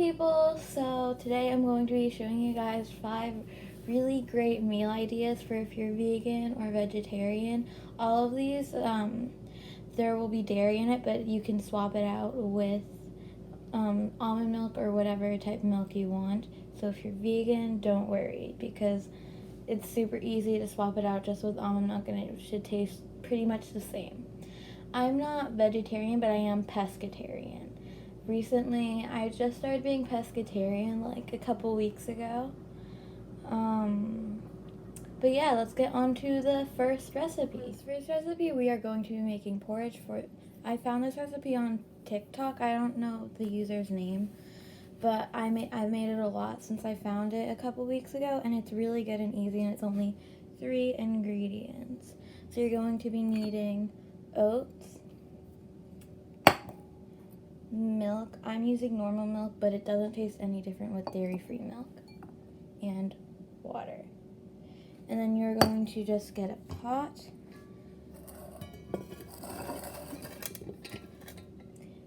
people, so today I'm going to be showing you guys 5 really great meal ideas for if you're vegan or vegetarian. All of these, there will be dairy in it, but you can swap it out with almond milk or whatever type of milk you want. So if you're vegan, don't worry, because it's super easy to swap it out just with almond milk and it should taste pretty much the same. I'm not vegetarian, but I am pescatarian. Recently, I just started being pescatarian like a couple weeks ago. But yeah, let's get on to the first recipe. This first recipe, we are going to be making porridge for. I found this recipe on TikTok. I don't know the user's name, but I've made it a lot since I found it a couple weeks ago, and it's really good and easy, and it's only 3 ingredients. So you're going to be needing oats, milk. I'm using normal milk, but it doesn't taste any different with dairy-free milk, and water. And then you're going to just get a pot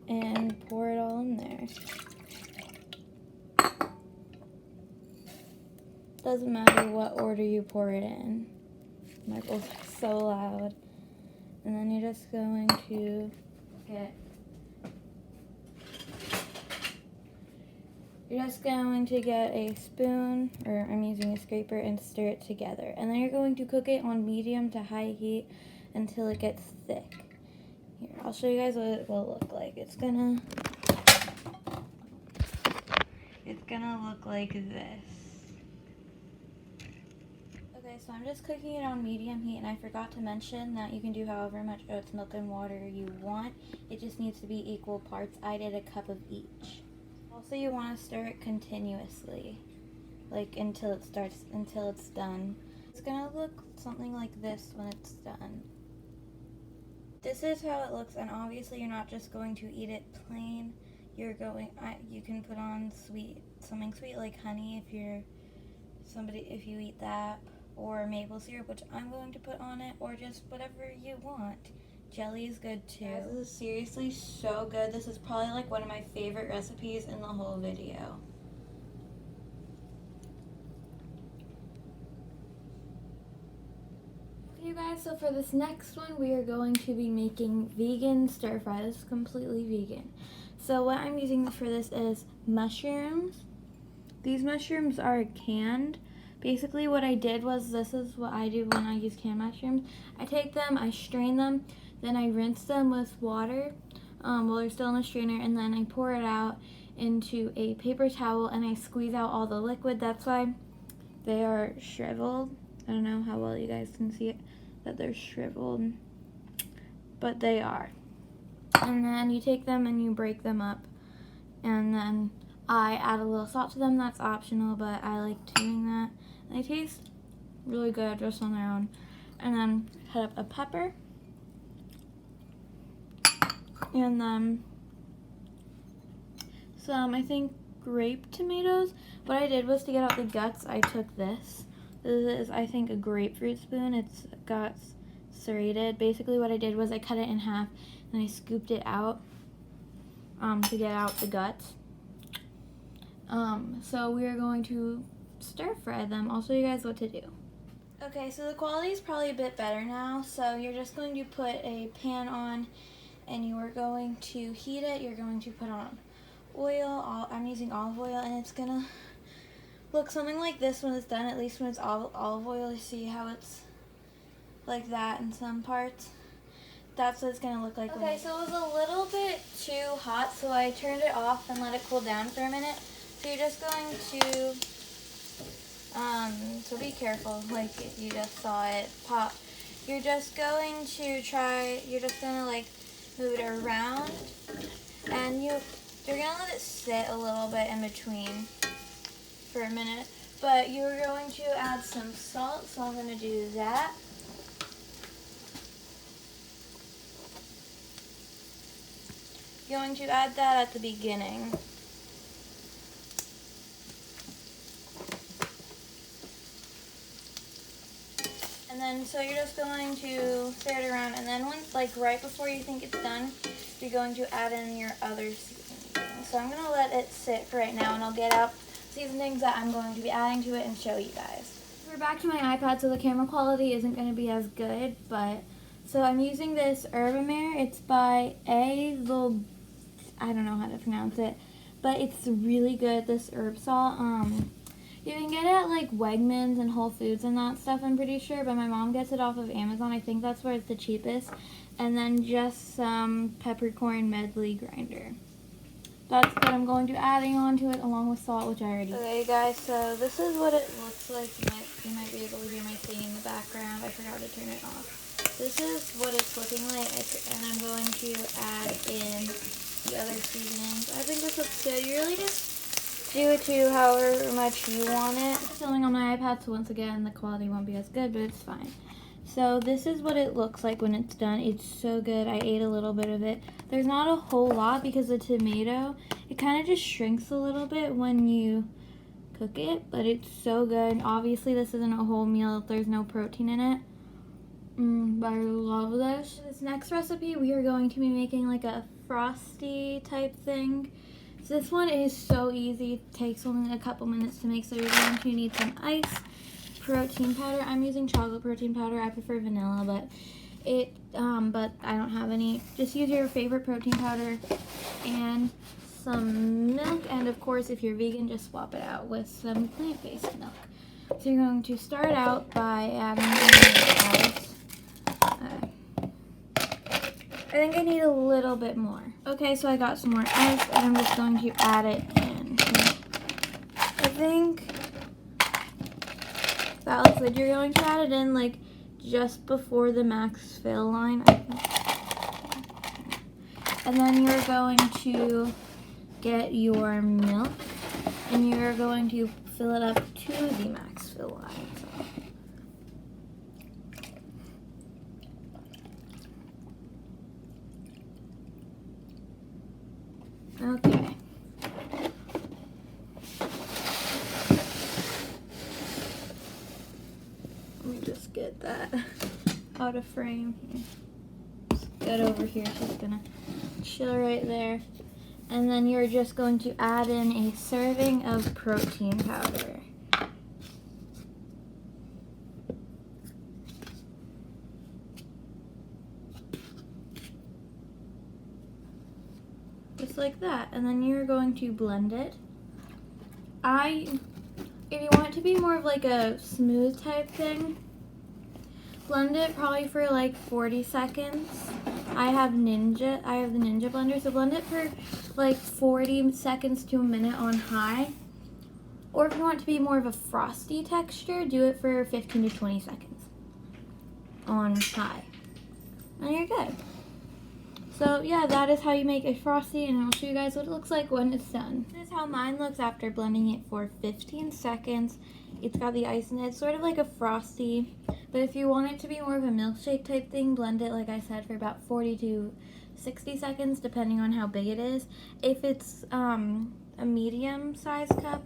and pour it all in there. Doesn't matter what order you pour it in. My bowl's so loud. And then you're just going to get a spoon, or I'm using a scraper, and stir it together. And then you're going to cook it on medium to high heat until it gets thick. Here, I'll show you guys what it will look like. It's gonna look like this. Okay, so I'm just cooking it on medium heat, and I forgot to mention that you can do however much oats, milk, and water you want. It just needs to be equal parts. I did a cup of each. Also, you want to stir it continuously, like until it's done. It's gonna look something like this when it's done. This is how it looks, and obviously you're not just going to eat it plain. You can put on something sweet like honey if you eat that, or maple syrup, which I'm going to put on it, or just whatever you want. Jelly is good too. Guys, this is seriously so good. This is probably like one of my favorite recipes in the whole video. Okay, you guys, so for this next one, we are going to be making vegan stir fry. This is completely vegan. So what I'm using for this is mushrooms. These mushrooms are canned. Basically what I did was, this is what I do when I use canned mushrooms. I take them, I strain them, then I rinse them with water while they're still in the strainer, and then I pour it out into a paper towel and I squeeze out all the liquid. That's why they are shriveled. I don't know how well you guys can see it, that they're shriveled, but they are. And then you take them and you break them up, and then I add a little salt to them. That's optional, but I like doing that. And they taste really good just on their own. And then cut up a pepper. And then some, I think, grape tomatoes. What I did was, to get out the guts, I took this. This is, I think, a grapefruit spoon. It's got serrated. Basically what I did was I cut it in half and I scooped it out to get out the guts. So we are going to stir fry them. I'll show you guys what to do. Okay, so the quality is probably a bit better now. So you're just going to put a pan on, and you are going to heat it. You're going to put on oil. I'm using olive oil, and it's gonna look something like this when it's done. At least when it's olive oil, you see how it's like that in some parts. That's what it's gonna look like. Okay, so it was a little bit too hot, so I turned it off and let it cool down for a minute. So you're just going to, so be careful, like you just saw it pop. You're just going to like move it around, and you're gonna let it sit a little bit in between for a minute. But you're going to add some salt, so I'm gonna do that. Going to add that at the beginning. And then, so you're just going to stir it around, and then once, like right before you think it's done, you're going to add in your other seasonings. so I'm going to let it sit for right now, and I'll get out seasonings that I'm going to be adding to it and show you guys. We're back to my iPad, so the camera quality isn't going to be as good, but so I'm using this Herbamare. It's by I don't know how to pronounce it, but it's really good, this herb salt. You can get it at like Wegmans and Whole Foods and that stuff, I'm pretty sure, but my mom gets it off of Amazon. I think that's where it's the cheapest. And then just some peppercorn medley grinder. That's what I'm going to be adding onto it along with salt, which I already. Okay guys, so this is what it looks like. You might be able to hear my thing in the background. I forgot to turn it off. This is what it's looking like, and I'm going to add in the other seasonings. I think this looks good. You really just do it to however much you want it. I'm filming on my iPad, so once again, the quality won't be as good, but it's fine. So this is what it looks like when it's done. It's so good. I ate a little bit of it. There's not a whole lot because the tomato, it kind of just shrinks a little bit when you cook it, but it's so good. Obviously, this isn't a whole meal if there's no protein in it. But I love this. This next recipe, we are going to be making like a frosty type thing. So this one is so easy. It takes only a couple minutes to make. So you're going to need some ice, protein powder. I'm using chocolate protein powder. I prefer vanilla, but I don't have any. Just use your favorite protein powder and some milk. And of course, if you're vegan, just swap it out with some plant-based milk. So you're going to start out by adding the ice. I think I need a little bit more. Okay, so I got some more ice, and I'm just going to add it in. I think that looks good. You're going to add it in like just before the max fill line, I think. And then you're going to get your milk, and you're going to fill it up to the max fill line. Okay. Let me just get that out of frame here. Just get over here. She's gonna chill right there. And then you're just going to add in a serving of protein powder. Just like that, and then you're going to blend it. If you want it to be more of like a smooth type thing, blend it probably for like 40 seconds. I have the Ninja blender, so blend it for like 40 seconds to a minute on high. Or if you want it to be more of a frosty texture, do it for 15 to 20 seconds on high. And you're good. So yeah, that is how you make a frosty, and I'll show you guys what it looks like when it's done. This is how mine looks after blending it for 15 seconds. It's got the ice in it. It's sort of like a frosty, but if you want it to be more of a milkshake type thing, blend it, like I said, for about 40 to 60 seconds, depending on how big it is. If it's a medium size cup,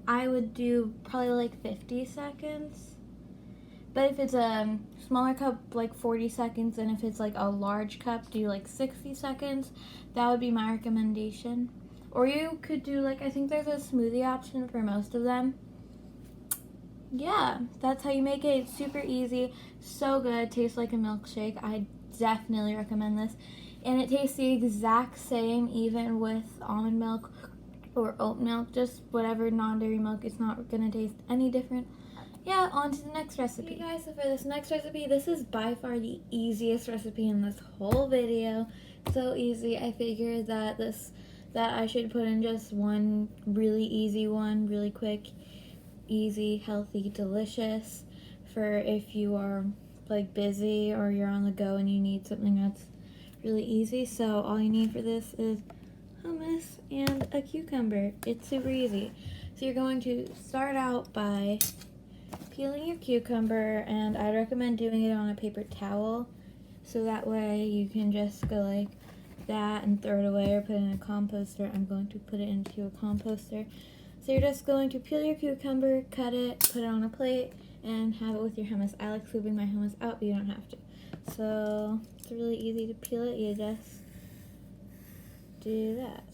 I would do probably like 50 seconds. But if it's a smaller cup, like 40 seconds, and if it's like a large cup, do like 60 seconds. That would be my recommendation. Or you could do like, I think there's a smoothie option for most of them. Yeah, that's how you make it. It's super easy, so good, tastes like a milkshake. I definitely recommend this. And it tastes the exact same even with almond milk or oat milk, just whatever non-dairy milk. It's not gonna taste any different. Yeah, on to the next recipe. Okay guys, so for this next recipe, this is by far the easiest recipe in this whole video. So easy, I figured that I should put in just one really easy one, really quick, easy, healthy, delicious, for if you are like busy or you're on the go and you need something that's really easy. So all you need for this is hummus and a cucumber. It's super easy. So you're going to start out by peeling your cucumber, and I recommend doing it on a paper towel, so that way you can just go like that and throw it away or put it in a composter. I'm going to put it into a composter. So you're just going to peel your cucumber, cut it, put it on a plate, and have it with your hummus. I like scooping my hummus out, but you don't have to. So it's really easy to peel it. You just do that.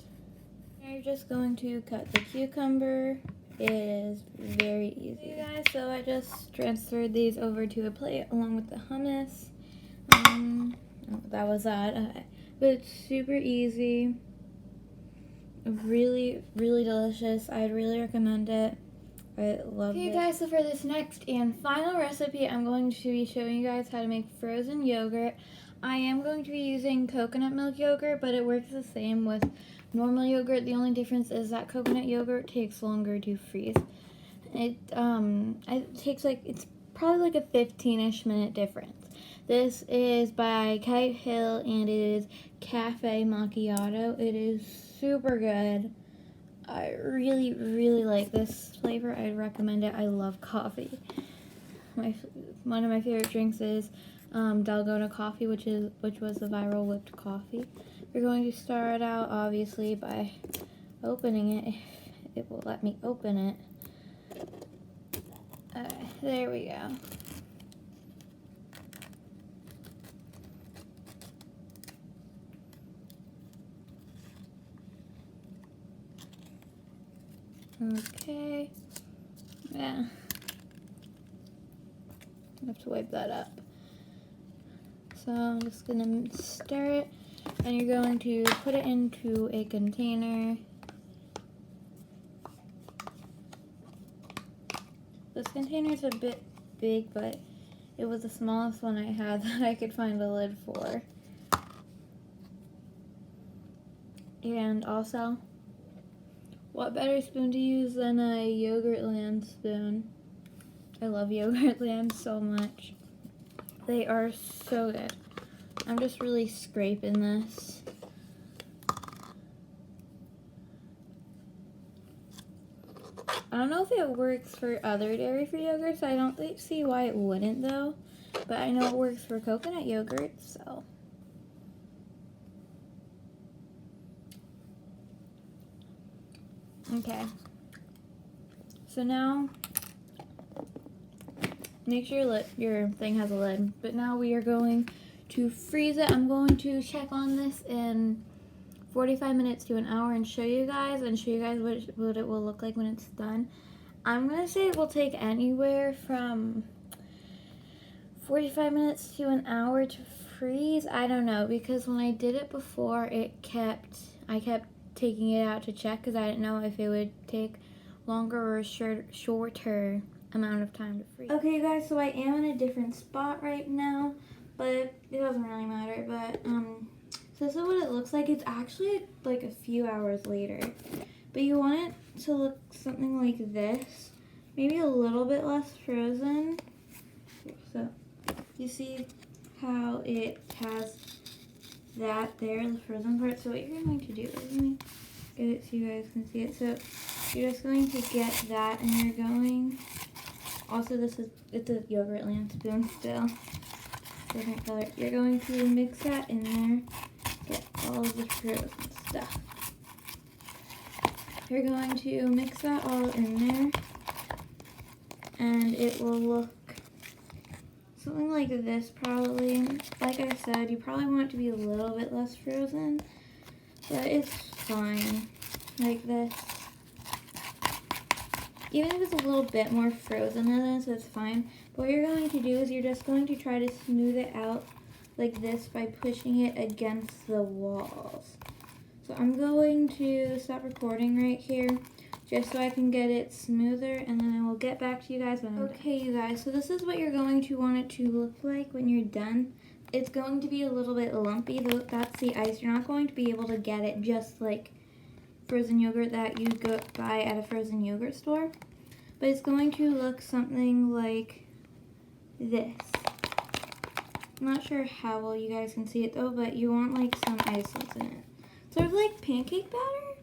Now you're just going to cut the cucumber. It is very easy. Hey guys, so I just transferred these over to a plate along with the hummus. That was that. But it's super easy. Really, really delicious. I'd really recommend it. I love it. Okay guys, so for this next and final recipe, I'm going to be showing you guys how to make frozen yogurt. I am going to be using coconut milk yogurt, but it works the same with normal yogurt. The only difference is that coconut yogurt takes longer to freeze. It takes it's probably like a 15-ish minute difference. This is by Kite Hill and it is Cafe Macchiato. It is super good. I really, really like this flavor. I'd recommend it. I love coffee. One of my favorite drinks is Dalgona coffee, which was the viral whipped coffee. We're going to start out obviously by opening it, if it will let me open it. There we go. Okay. Yeah. I have to wipe that up. So I'm just gonna stir it, and you're going to put it into a container. This container is a bit big, but it was the smallest one I had that I could find a lid for. And also, what better spoon to use than a Yogurtland spoon? I love Yogurtland so much. They are so good. I'm just really scraping this. I don't know if it works for other dairy-free yogurts. I don't see why it wouldn't though. But I know it works for coconut yogurt, so. Okay. So now, make sure your thing has a lid. But now we are going to freeze it. I'm going to check on this in 45 minutes to an hour and show you guys what it will look like when it's done. I'm going to say it will take anywhere from 45 minutes to an hour to freeze. I don't know, because when I did it before, I kept taking it out to check because I didn't know if it would take longer or a shorter amount of time to freeze. Okay guys, so I am in a different spot right now, but it doesn't really matter. But so this is what it looks like. It's actually like a few hours later, but you want it to look something like this, maybe a little bit less frozen. So you see how it has that there, the frozen part. So what you're going to do is, let me get it so you guys can see it. So you're just going to get that, and you're going, also it's a Yogurtland spoon still, different color. You're going to mix that in there, get all of the frozen stuff. You're going to mix that all in there, and it will look something like this probably. Like I said, you probably want it to be a little bit less frozen, but it's fine like this. Even if it's a little bit more frozen than this, it's fine. But what you're going to do is you're just going to try to smooth it out like this by pushing it against the walls. So I'm going to stop recording right here just so I can get it smoother, and then I will get back to you guys when I'm done. Okay, you guys, so this is what you're going to want it to look like when you're done. It's going to be a little bit lumpy, though. That's the ice. You're not going to be able to get it just like frozen yogurt that you go buy at a frozen yogurt store. But it's going to look something like this. I'm not sure how well you guys can see it though, but you want like some islets in it. Sort of like pancake batter.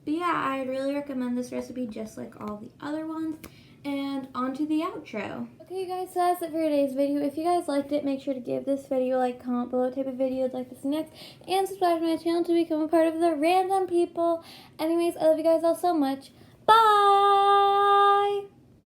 But yeah, I'd really recommend this recipe just like all the other ones. And on to the outro. Okay guys, so that's it for today's video. If you guys liked it, make sure to give this video a like, comment below what type of videos like this next, and subscribe to my channel to become a part of the random people. Anyways, I love you guys all so much. Bye!